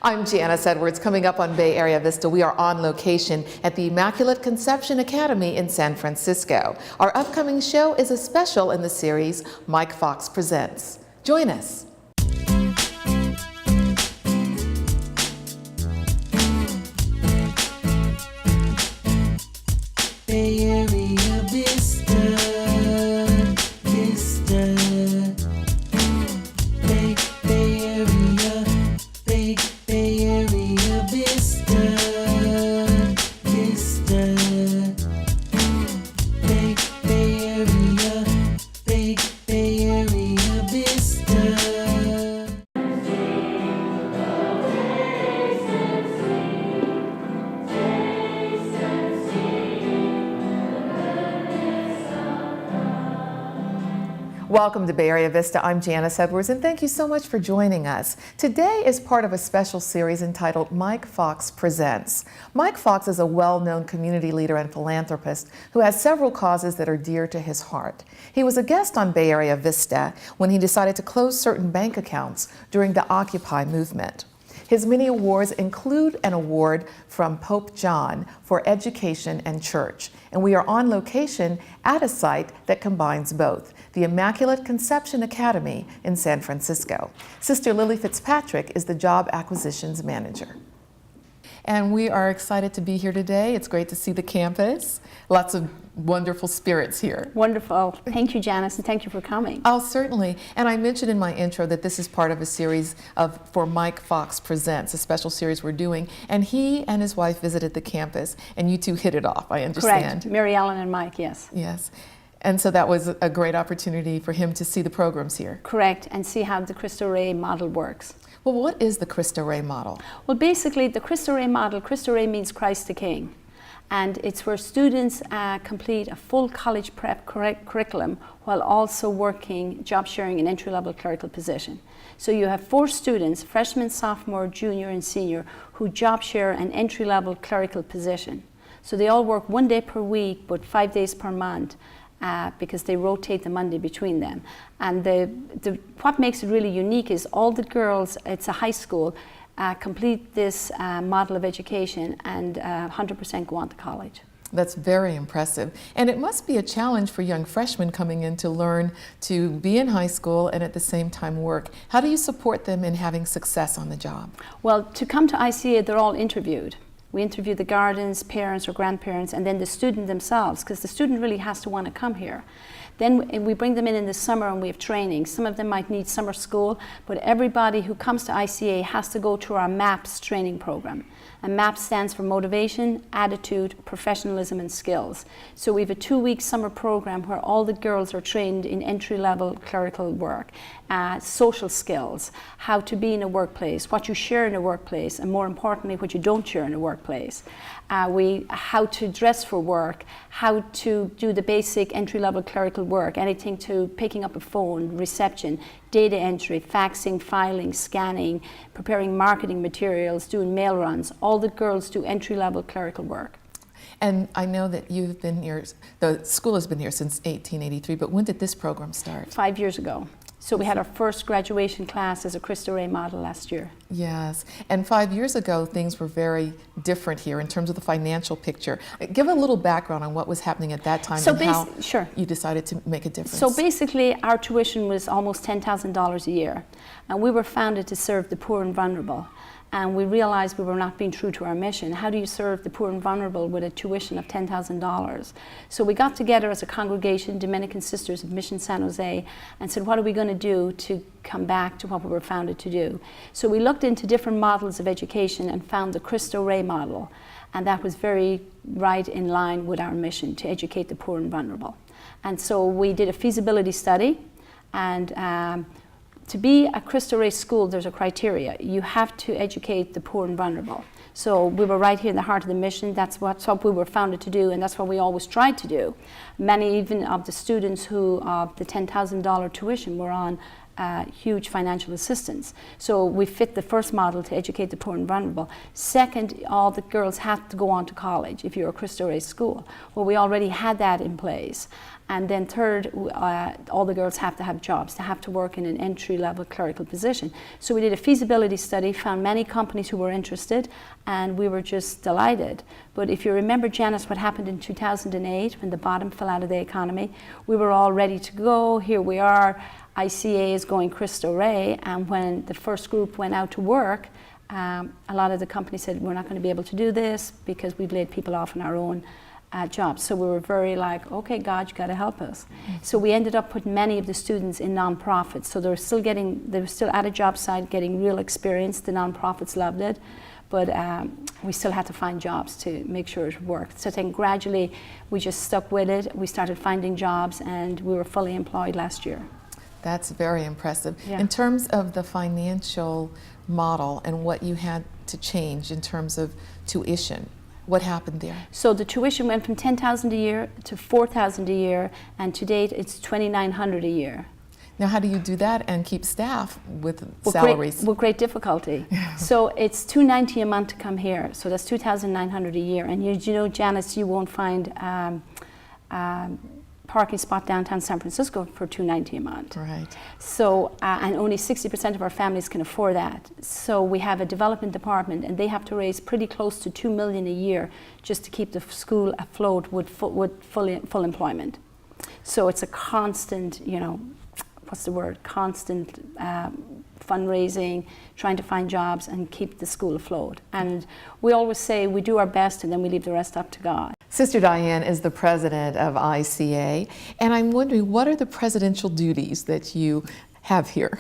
I'm Janice Edwards. Coming up on Bay Area Vista, we are on location at the Immaculate Conception Academy in San Francisco. Our upcoming show is a special in the series Mike Fox Presents. Join us. Bay Area Vista, Vista. Bay Area, Bay Area Vista, Vista. Bay Area, Bay Area Vista. Welcome to Bay Area Vista. I'm Janice Edwards, and thank you so much for joining us. Today is part of a special series entitled Mike Fox Presents. Mike Fox is a well-known community leader and philanthropist who has several causes that are dear to his heart. He was a guest on Bay Area Vista when he decided to close certain bank accounts during the Occupy movement. His many awards include an award from Pope John for education and church. And we are on location at a site that combines both, the Immaculate Conception Academy in San Francisco. Sister Lilly Fitzpatrick is the Job Acquisitions Manager. And we are excited to be here today. It's great to see the campus. Lots of wonderful spirits here. Wonderful. Thank you, Janice, and thank you for coming. Oh, certainly. And I mentioned in my intro that this is part of a series for Mike Fox Presents, a special series we're doing. And he and his wife visited the campus, and you two hit it off, I understand. Correct. Mary Ellen and Mike, yes. Yes. And so that was a great opportunity for him to see the programs here. Correct, and see how the Cristo Rey model works. Well, what is the Cristo Rey model? Well, basically, the Cristo Rey model, Cristo Rey means Christ the King. And it's where students complete a full college prep curriculum while also working, job sharing, an entry-level clerical position. So you have 4 students, freshman, sophomore, junior, and senior, who job share an entry-level clerical position. So they all work 1 day per week, but 5 days per month. Because they rotate the Monday between them. And what makes it really unique is all the girls, it's a high school, complete this model of education and 100% go on to college. That's very impressive. And it must be a challenge for young freshmen coming in to learn to be in high school and at the same time work. How do you support them in having success on the job? Well, to come to ICA, they're all interviewed. We interview the guardians, parents or grandparents, and then the student themselves, because the student really has to want to come here. Then we bring them in the summer and we have training. Some of them might need summer school, but everybody who comes to ICA has to go through our MAPS training program. And MAPS stands for Motivation, Attitude, Professionalism and Skills. So we have a 2-week summer program where all the girls are trained in entry-level clerical work, social skills, how to be in a workplace, what you share in a workplace, and more importantly, what you don't share in a workplace. How to dress for work, how to do the basic entry-level clerical work, anything to picking up a phone, reception, data entry, faxing, filing, scanning, preparing marketing materials, doing mail runs. All the girls do entry-level clerical work. And I know that you've been here, the school has been here since 1883, but when did this program start? 5 years ago. So we had our first graduation class as a Cristo Rey model last year. Yes, and 5 years ago things were very different here in terms of the financial picture. Give a little background on what was happening at that time and how you decided to make a difference. So basically our tuition was almost $10,000 a year, and we were founded to serve the poor and vulnerable. And we realized we were not being true to our mission. How do you serve the poor and vulnerable with a tuition of $10,000? So we got together as a congregation, Dominican Sisters of Mission San Jose, and said, what are we going to do to come back to what we were founded to do? So we looked into different models of education and found the Cristo Rey model. And that was very right in line with our mission, to educate the poor and vulnerable. And so we did a feasibility study, and to be a Cristo Rey school, there's a criteria. You have to educate the poor and vulnerable. So we were right here in the heart of the mission. That's what we were founded to do, and that's what we always tried to do. Many even of the students who, of the $10,000 tuition, were on huge financial assistance. So we fit the first model to educate the poor and vulnerable. Second, all the girls have to go on to college if you're a Cristo Rey school. Well, we already had that in place. And then third, all the girls have to have jobs. They have to work in an entry-level clerical position. So we did a feasibility study, found many companies who were interested, and we were just delighted. But if you remember, Janice, what happened in 2008 when the bottom fell out of the economy, we were all ready to go. Here we are. ICA is going Cristo Rey, and when the first group went out to work, a lot of the companies said, we're not going to be able to do this because we've laid people off in our own jobs. So we were very like, okay, God, you got to help us. So we ended up putting many of the students in nonprofits. So they were still at a job site getting real experience. The nonprofits loved it, but we still had to find jobs to make sure it worked. So then gradually we just stuck with it. We started finding jobs, and we were fully employed last year. That's very impressive. Yeah. In terms of the financial model and what you had to change in terms of tuition, what happened there? So the tuition went from $10,000 a year to $4,000 a year, and to date it's $2,900 a year. Now, how do you do that and keep staff with salaries? With great difficulty. So it's $290 a month to come here, so that's $2,900 a year. And you know, Janice, you won't find parking spot downtown San Francisco for $290 a month. Right. So, and only 60% of our families can afford that. So we have a development department, and they have to raise pretty close to $2 million a year just to keep the school afloat with full employment. So it's a constant, you know, constant fundraising, trying to find jobs and keep the school afloat. And we always say we do our best and then we leave the rest up to God. Sister Diane is the president of ICA, and I'm wondering, what are the presidential duties that you have here?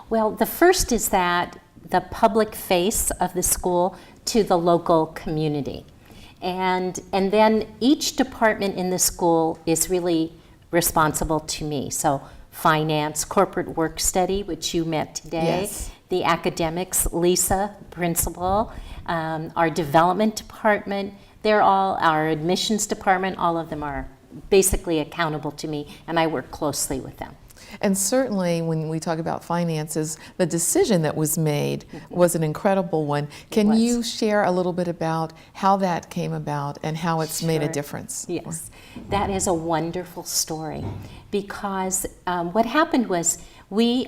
Well, the first is that the public face of the school to the local community. And then each department in the school is really responsible to me. So finance, corporate work study, which you met today, yes. The academics, Lisa, principal, our development department, they're all, our admissions department, all of them are basically accountable to me, and I work closely with them. And certainly when we talk about finances, the decision that was made was an incredible one. Can you share a little bit about how that came about and how it's made a difference? Yes, that is a wonderful story, because what happened was we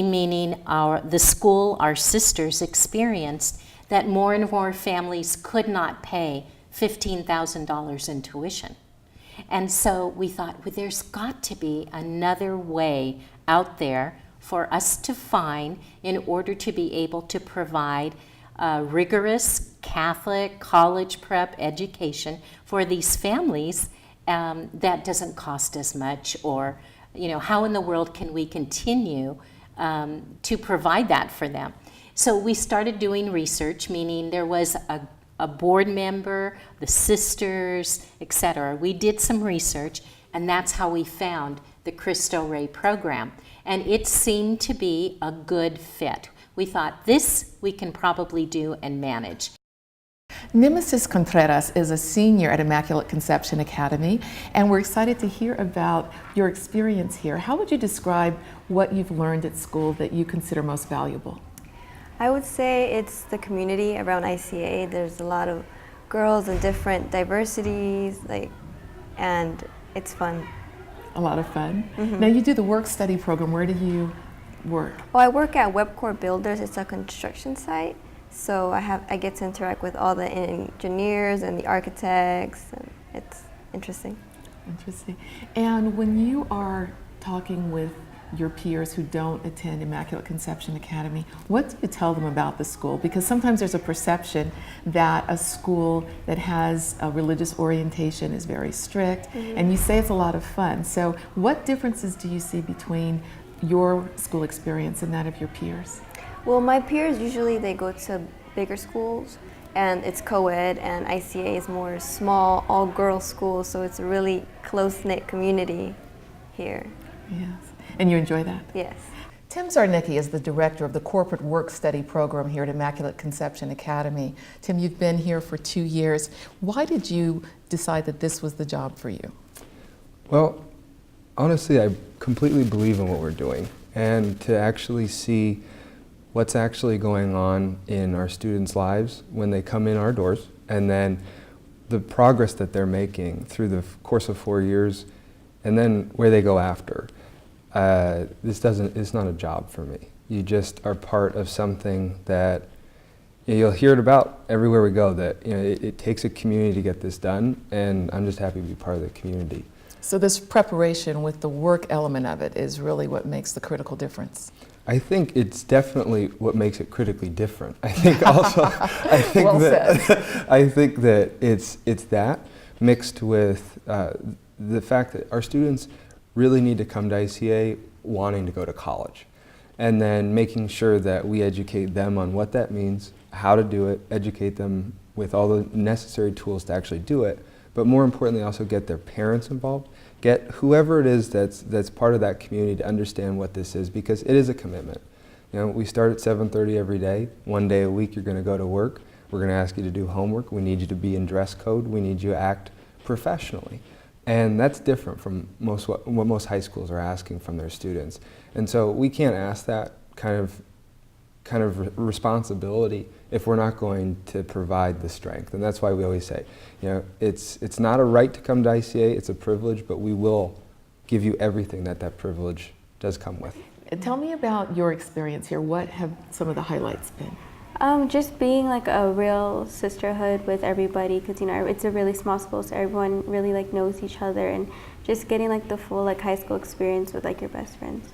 meaning the school, our sisters, experienced that more and more families could not pay $15,000 in tuition. And so we thought, well, there's got to be another way out there for us to find in order to be able to provide rigorous Catholic college prep education for these families that doesn't cost as much, or, you know, how in the world can we continue to provide that for them? So we started doing research, meaning there was a board member, the sisters, etc. We did some research, and that's how we found the Cristo Rey program. And it seemed to be a good fit. We thought, this we can probably do and manage. Nemesis Contreras is a senior at Immaculate Conception Academy, and we're excited to hear about your experience here. How would you describe what you've learned at school that you consider most valuable? I would say it's the community around ICA. There's a lot of girls and different diversities, and it's fun. A lot of fun. Mm-hmm. Now you do the work study program. Where do you work? Oh, I work at Webcore Builders. It's a construction site. So I get to interact with all the engineers and the architects, and it's interesting. Interesting. And when you are talking with your peers who don't attend Immaculate Conception Academy, what do you tell them about the school? Because sometimes there's a perception that a school that has a religious orientation is very strict, and you say it's a lot of fun. So what differences do you see between your school experience and that of your peers? Well, my peers usually they go to bigger schools, and it's co-ed, and ICA is more small, all-girls school, so it's a really close-knit community here. Yes. And you enjoy that? Yes. Tim Szarnicki is the director of the Corporate Work Study program here at Immaculate Conception Academy. Tim, you've been here for 2 years. Why did you decide that this was the job for you? Well, honestly, I completely believe in what we're doing. and to actually see what's actually going on in our students' lives when they come in our doors, and then the progress that they're making through the course of 4 years, and then where they go after. It's not a job for me. You just are part of something that you'll hear it about everywhere we go, that it takes a community to get this done, and I'm just happy to be part of the community. So this preparation with the work element of it is really what makes the critical difference. I think it's definitely what makes it critically different. I think also, Well said. I think that it's that mixed with the fact that our students really need to come to ICA wanting to go to college, and then making sure that we educate them on what that means, how to do it, educate them with all the necessary tools to actually do it, but more importantly also get their parents involved, get whoever it is that's part of that community to understand what this is, because it is a commitment. We start at 7:30 every day. 1 day a week you're going to go to work. We're going to ask you to do homework. We need you to be in dress code. We need you to act professionally. And that's different from what most high schools are asking from their students. And so we can't ask that kind of responsibility if we're not going to provide the strength. And that's why we always say, it's not a right to come to ICA, it's a privilege, but we will give you everything that privilege does come with. Tell me about your experience here. What have some of the highlights been? Just being like a real sisterhood with everybody, because it's a really small school, so everyone really like knows each other, and just getting like the full like high school experience with like your best friends.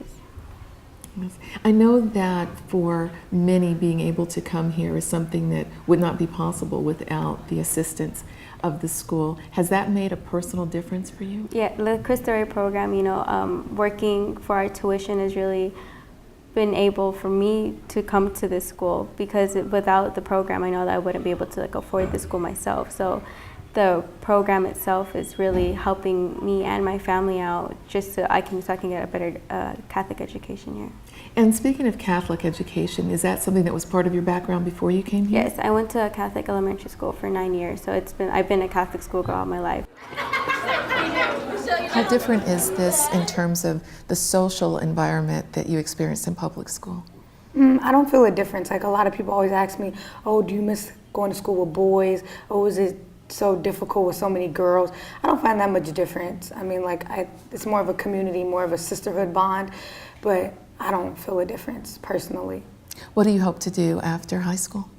I know that for many, being able to come here is something that would not be possible without the assistance of the school. Has that made a personal difference for you? Yeah, the Cristo Rey program, working for our tuition has really been able for me to come to this school, because without the program I know that I wouldn't be able to like afford the school myself. So the program itself is really helping me and my family out, just so I can get a better Catholic education here. And speaking of Catholic education, is that something that was part of your background before you came here? Yes, I went to a Catholic elementary school for 9 years, so I've been a Catholic schoolgirl all my life. How different is this in terms of the social environment that you experienced in public school? I don't feel a difference. Like, a lot of people always ask me, oh, do you miss going to school with boys? Oh, is it so difficult with so many girls? I don't find that much difference. I mean, it's more of a community, more of a sisterhood bond, but I don't feel a difference personally. What do you hope to do after high school?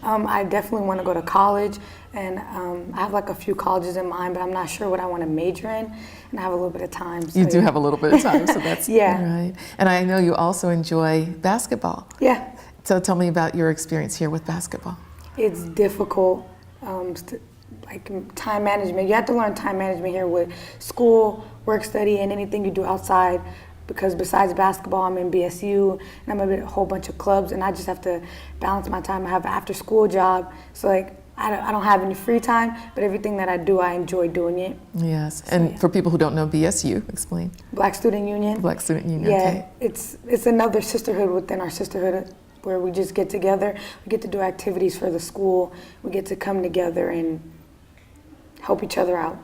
I definitely want to go to college, and I have like a few colleges in mind, but I'm not sure what I want to major in, and I have a little bit of time. So you do have a little bit of time, so that's yeah. Right. And I know you also enjoy basketball. Yeah. So tell me about your experience here with basketball. It's difficult, like time management. You have to learn time management here with school, work study, and anything you do outside. Because besides basketball, I'm in BSU, and I'm in a whole bunch of clubs, and I just have to balance my time. I have an after-school job, so I don't have any free time, but everything that I do, I enjoy doing it. Yes, and for people who don't know BSU, explain. Black Student Union. Black Student Union, yeah, okay. It's another sisterhood within our sisterhood, where we just get together, we get to do activities for the school, we get to come together and help each other out.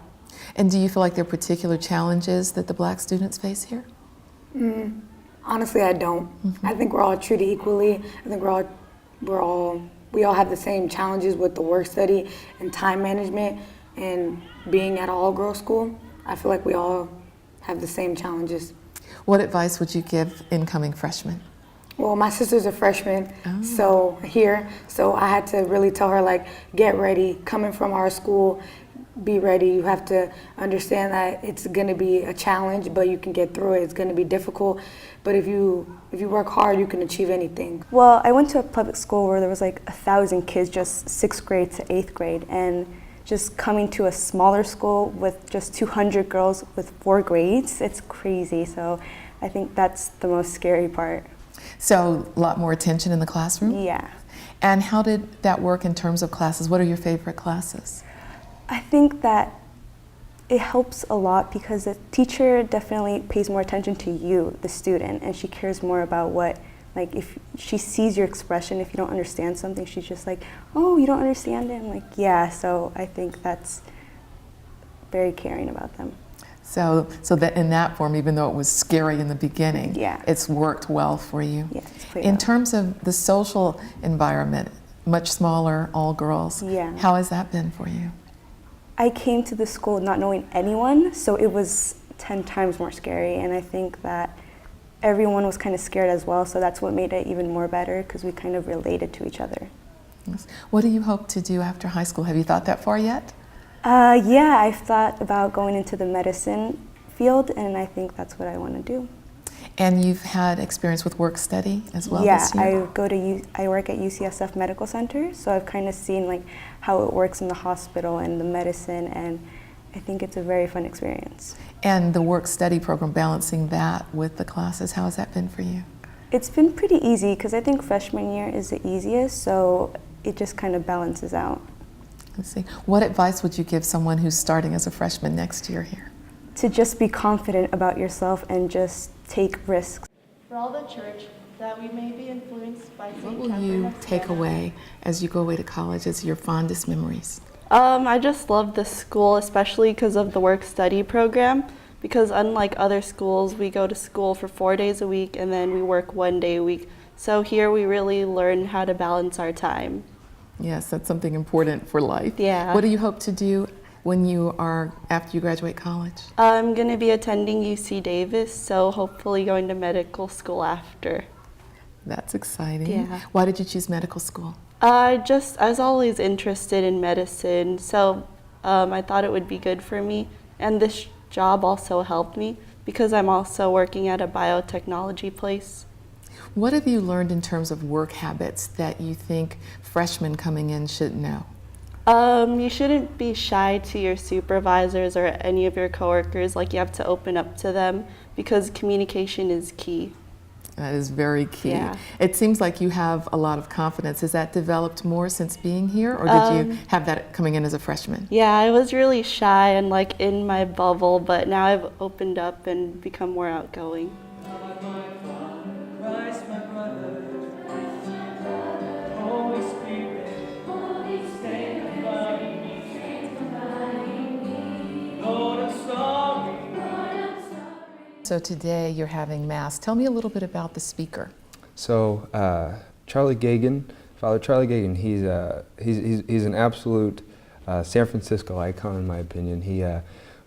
And do you feel like there are particular challenges that the Black students face here? Honestly, I don't. I think we're all treated equally. I think we all have the same challenges with the work study and time management and being at an all-girls school. I feel like we all have the same challenges. What advice would you give incoming freshmen? Well, my sister's a freshman, so I had to really tell her, get ready, coming from our school, be ready. You have to understand that it's going to be a challenge, but you can get through it. It's going to be difficult, but if you work hard, you can achieve anything. Well, I went to a public school where there was 1,000 kids, just 6th grade to 8th grade, and just coming to a smaller school with just 200 girls with 4 grades, it's crazy. So I think that's the most scary part. So a lot more attention in the classroom? Yeah. And how did that work in terms of classes? What are your favorite classes? I think that it helps a lot because the teacher definitely pays more attention to you, the student, and she cares more about if she sees your expression, if you don't understand something, she's just like, oh, you don't understand it? I'm like, yeah, so I think that's very caring about them. So that in that form, even though it was scary in the beginning, Yeah. it's worked well for you. Yeah, it's played In out. terms of the social environment, much smaller, all girls. Yeah. How has that been for you? I came to the school not knowing anyone, so it was 10 times more scary, and I think that everyone was kind of scared as well, so that's what made it even more better, because we kind of related to each other. Yes. What do you hope to do after high school? Have you thought that far yet? Yeah, I've thought about going into the medicine field, and I think that's what I want to do. And you've had experience with work study as well Yeah, this year? I work at UCSF Medical Center, so I've kind of seen like how it works in the hospital and the medicine, and I think it's a very fun experience. And the work study program, balancing that with the classes, how has that been for you? It's been pretty easy because I think freshman year is the easiest, so it just kind of balances out. Let's see. What advice would you give someone who's starting as a freshman next year here? To just be confident about yourself and just take risks. For all the church, that we may be influenced by St. What will Catherine you of take Siena. away as you go away to college as your fondest memories? I just love the school, especially because of the work-study program, because unlike other schools, we go to school for 4 days a week and then we work 1 day a week. So here we really learn how to balance our time. Yes, that's something important for life. Yeah. What do you hope to do after you graduate college? I'm going to be attending UC Davis, so hopefully going to medical school after. That's exciting. Yeah. Why did you choose medical school? I was always interested in medicine, so I thought it would be good for me. And this job also helped me because I'm also working at a biotechnology place. What have you learned in terms of work habits that you think freshmen coming in should know? You shouldn't be shy to your supervisors or any of your coworkers. Like, you have to open up to them because communication is key. That is very key. Yeah. It seems like you have a lot of confidence. Has that developed more since being here, or did you have that coming in as a freshman? Yeah, I was really shy and like in my bubble, but now I've opened up and become more outgoing. Christ, my brother, Holy Spirit, stand by me. Lord, I'm sorry. So today you're having Mass. Tell me a little bit about the speaker. So Charlie Gagan, Father Charlie Gagan, he's an absolute San Francisco icon in my opinion. He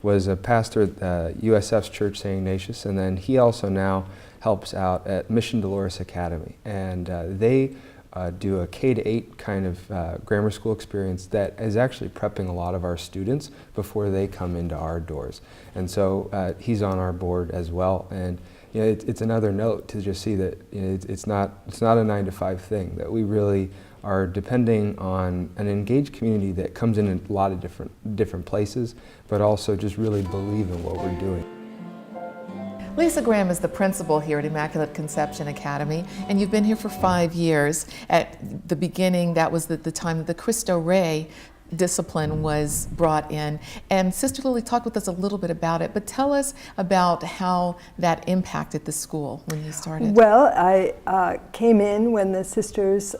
was a pastor at USF's Church St. Ignatius, and then he also now helps out at Mission Dolores Academy, and they do a K-8 kind of grammar school experience that is actually prepping a lot of our students before they come into our doors. And so he's on our board as well, and you know, it's another note to just see that you know, it's not a 9-to-5 thing, that we really are depending on an engaged community that comes in a lot of different places, but also just really believe in what we're doing. Lisa Graham is the principal here at Immaculate Conception Academy, and you've been here for 5 years. At the beginning, that was the time that the Cristo Rey discipline was brought in. And Sister Lilly talked with us a little bit about it, but tell us about how that impacted the school when you started. Well, I came in when the sisters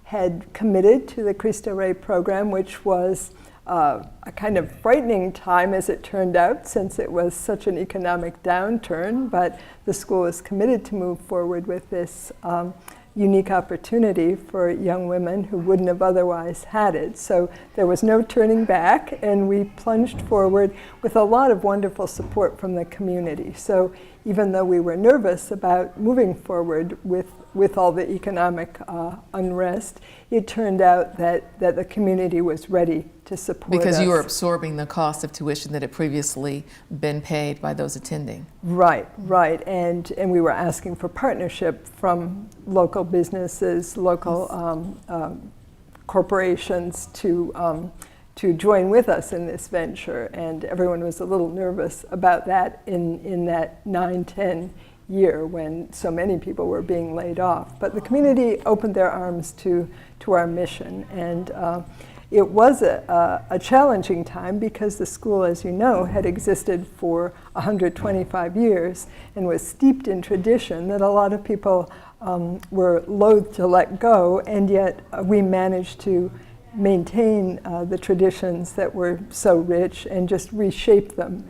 had committed to the Cristo Rey program, which was a kind of frightening time as it turned out, since it was such an economic downturn, but the school was committed to move forward with this unique opportunity for young women who wouldn't have otherwise had it. So there was no turning back, and we plunged forward with a lot of wonderful support from the community. So even though we were nervous about moving forward with all the economic unrest, it turned out that the community was ready to support us. Because you were absorbing the cost of tuition that had previously been paid by those attending. Right, right, and we were asking for partnership from local businesses, local corporations to join with us in this venture, and everyone was a little nervous about that in that 9-10 year when so many people were being laid off. But the community opened their arms to our mission, and it was a challenging time because the school, as you know, had existed for 125 years and was steeped in tradition that a lot of people were loath to let go, and yet we managed to maintain the traditions that were so rich and just reshape them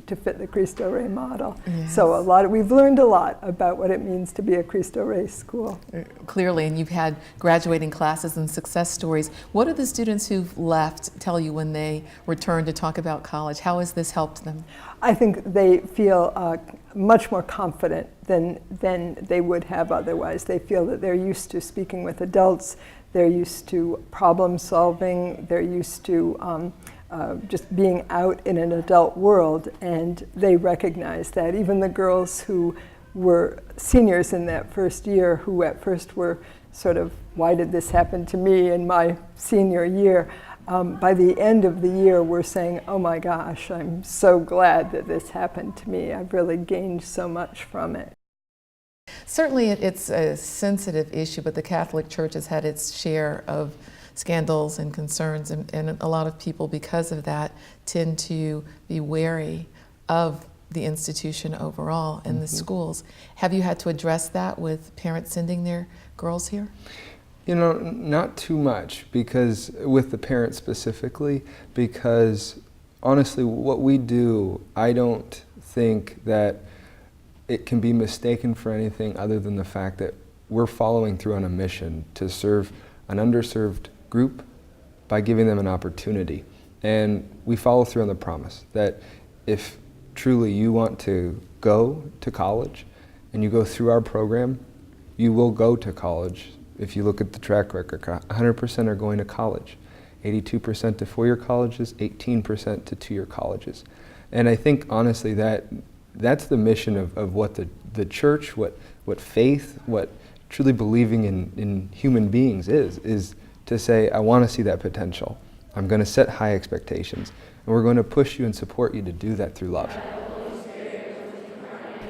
to fit the Cristo Rey model. Yes. So we've learned a lot about what it means to be a Cristo Rey school. Clearly, and you've had graduating classes and success stories. What do the students who've left tell you when they return to talk about college? How has this helped them? I think they feel much more confident than they would have otherwise. They feel that they're used to speaking with adults, they're used to problem solving, they're used to just being out in an adult world, and they recognize that. Even the girls who were seniors in that first year, who at first were sort of, why did this happen to me in my senior year? By the end of the year, we're saying, oh my gosh, I'm so glad that this happened to me. I've really gained so much from it. Certainly it's a sensitive issue, but the Catholic Church has had its share of scandals and concerns, and a lot of people, because of that, tend to be wary of the institution overall and the schools. Have you had to address that with parents sending their girls here? You know, not too much, because with the parents specifically, because honestly, what we do, I don't think that it can be mistaken for anything other than the fact that we're following through on a mission to serve an underserved group by giving them an opportunity. And we follow through on the promise that if truly you want to go to college and you go through our program, you will go to college. If you look at the track record, 100% are going to college, 82% to four-year colleges, 18% to two-year colleges. And I think honestly that's the mission of what the church, what faith, what truly believing in human beings is to say, I want to see that potential. I'm going to set high expectations, and we're going to push you and support you to do that through love.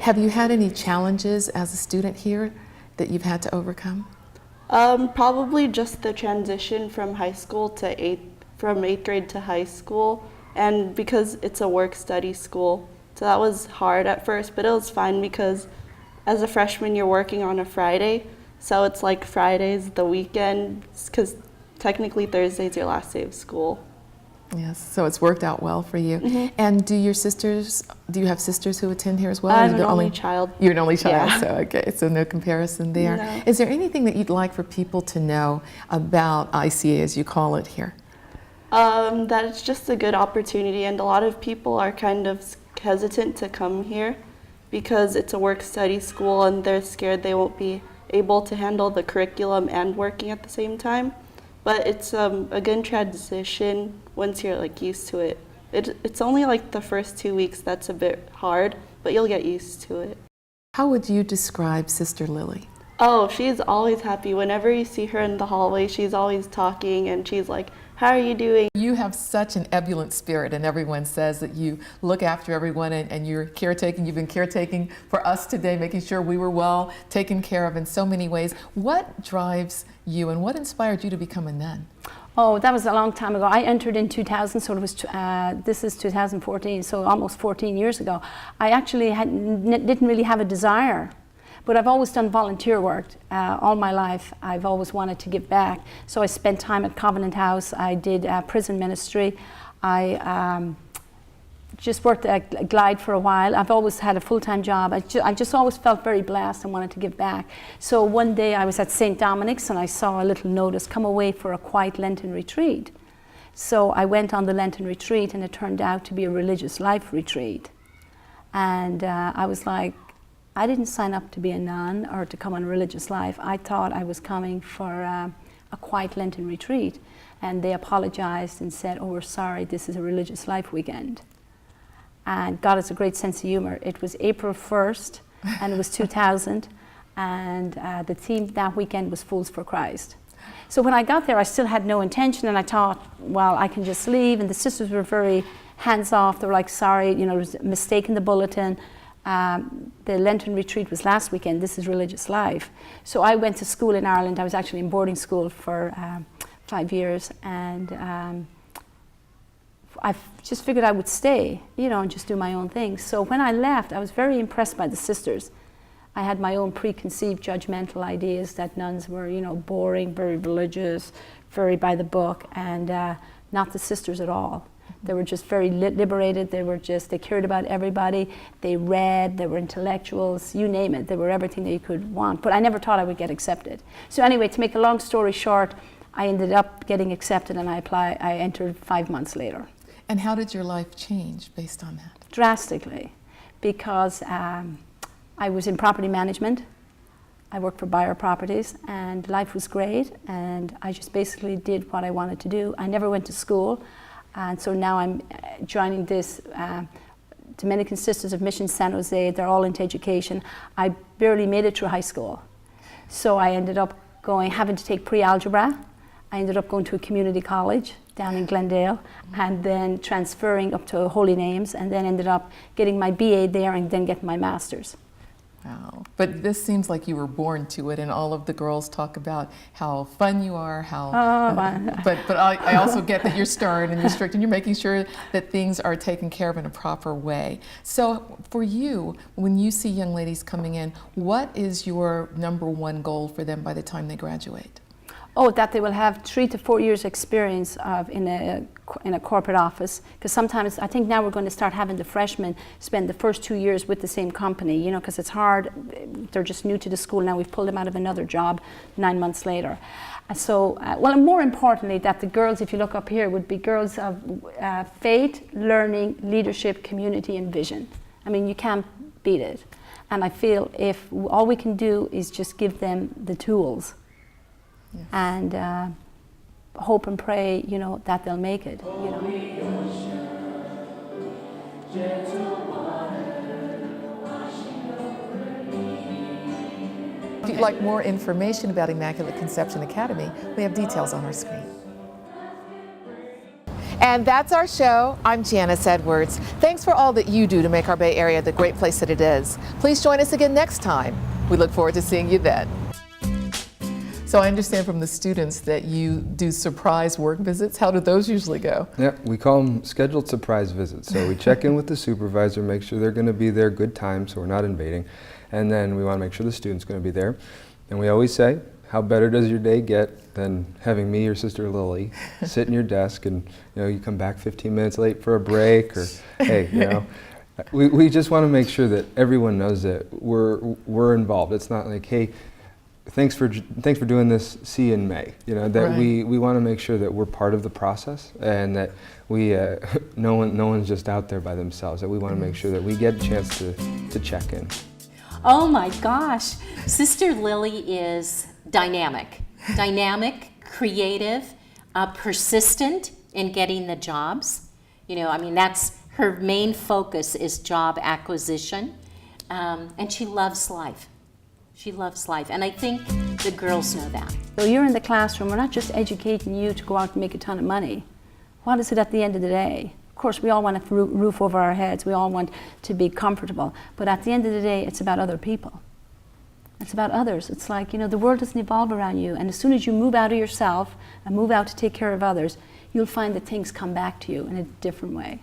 Have you had any challenges as a student here that you've had to overcome? Probably just the transition from high school to from eighth grade to high school, and because it's a work-study school. So that was hard at first, but it was fine because as a freshman you're working on a Friday, so it's like Friday's the weekend, because technically Thursday's your last day of school. Yes, so it's worked out well for you. Mm-hmm. And do you have sisters who attend here as well? I'm an only child. You're an only child, Yeah. So okay, so no comparison there. No. Is there anything that you'd like for people to know about ICA, as you call it here? That it's just a good opportunity, and a lot of people are kind of hesitant to come here because it's a work-study school and they're scared they won't be able to handle the curriculum and working at the same time. But it's a good transition once you're like used to it. It's only like the first 2 weeks that's a bit hard, but you'll get used to it. How would you describe Sister Lilly? Oh, she's always happy. Whenever you see her in the hallway, she's always talking and she's like, how are you doing? You have such an ebullient spirit, and everyone says that you look after everyone and you're caretaking. You've been caretaking for us today, making sure we were well taken care of in so many ways. What drives you and what inspired you to become a nun? Oh, that was a long time ago. I entered in 2000, so it was, this is 2014, so almost 14 years ago. I actually didn't really have a desire, but I've always done volunteer work all my life. I've always wanted to give back. So I spent time at Covenant House. I did prison ministry. I just worked at Glide for a while. I've always had a full-time job. I just always felt very blessed and wanted to give back. So one day I was at St. Dominic's and I saw a little notice, come away for a quiet Lenten retreat. So I went on the Lenten retreat, and it turned out to be a religious life retreat. And I was like, I didn't sign up to be a nun or to come on religious life. I thought I was coming for a quiet Lenten retreat. And they apologized and said, oh, we're sorry, this is a religious life weekend. And God has a great sense of humor. It was April 1st, and it was 2000, and the theme that weekend was Fools for Christ. So when I got there, I still had no intention, and I thought, well, I can just leave. And the sisters were very hands-off. They were like, sorry, you know, there was a mistake in the bulletin. The Lenten retreat was last weekend. This is religious life. So I went to school in Ireland. I was actually in boarding school for 5 years, and I just figured I would stay, you know, and just do my own thing. So when I left, I was very impressed by the sisters. I had my own preconceived judgmental ideas that nuns were, you know, boring, very religious, very by the book, and not the sisters at all. They were just very liberated. They cared about everybody. They read, they were intellectuals, you name it. They were everything that you could want. But I never thought I would get accepted. So anyway, to make a long story short, I ended up getting accepted, and I entered 5 months later. And how did your life change based on that? Drastically, because I was in property management. I worked for buyer properties, and life was great, and I just basically did what I wanted to do. I never went to school, and so now I'm joining this Dominican Sisters of Mission San Jose. They're all into education. I barely made it through high school, so I ended up having to take pre-algebra. I ended up going to a community college down in Glendale, and then transferring up to Holy Names, and then ended up getting my BA there and then getting my master's. Wow. But this seems like you were born to it, and all of the girls talk about how fun you are, but I also get that you're stern and you're strict, and you're making sure that things are taken care of in a proper way. So for you, when you see young ladies coming in, what is your #1 goal for them by the time they graduate? Oh, that they will have 3 to 4 years experience in a corporate office. Because sometimes, I think now we're going to start having the freshmen spend the first 2 years with the same company, you know, because it's hard. They're just new to the school. Now we've pulled them out of another job 9 months later. So, well, and more importantly, that the girls, if you look up here, would be girls of faith, learning, leadership, community, and vision. I mean, you can't beat it. And I feel if all we can do is just give them the tools, yes, and hope and pray, you know, that they'll make it, you know. If you'd like more information about Immaculate Conception Academy, we have details on our screen. And that's our show. I'm Janice Edwards. Thanks for all that you do to make our Bay Area the great place that it is. Please join us again next time. We look forward to seeing you then. So I understand from the students that you do surprise work visits. How do those usually go? Yeah, we call them scheduled surprise visits. So we check in with the supervisor, make sure they're going to be there good time so we're not invading. And then we want to make sure the student's going to be there. And we always say, how better does your day get than having me or Sister Lilly sit in your desk and, you know, you come back 15 minutes late for a break, or hey, you know. We just want to make sure that everyone knows that we're involved. It's not like, hey, thanks for doing this, see you in May. You know, that right. we want to make sure that we're part of the process, and that we no one's just out there by themselves. That we want to make sure that we get a chance to check in. Oh my gosh, Sister Lilly is dynamic, creative, persistent in getting the jobs. You know, I mean, that's her main focus is job acquisition, and she loves life. She loves life, and I think the girls know that. So you're in the classroom, we're not just educating you to go out and make a ton of money. What is it at the end of the day? Of course, we all want a roof over our heads, we all want to be comfortable, but at the end of the day, it's about other people. It's about others. It's like, you know, the world doesn't evolve around you, and as soon as you move out of yourself and move out to take care of others, you'll find that things come back to you in a different way.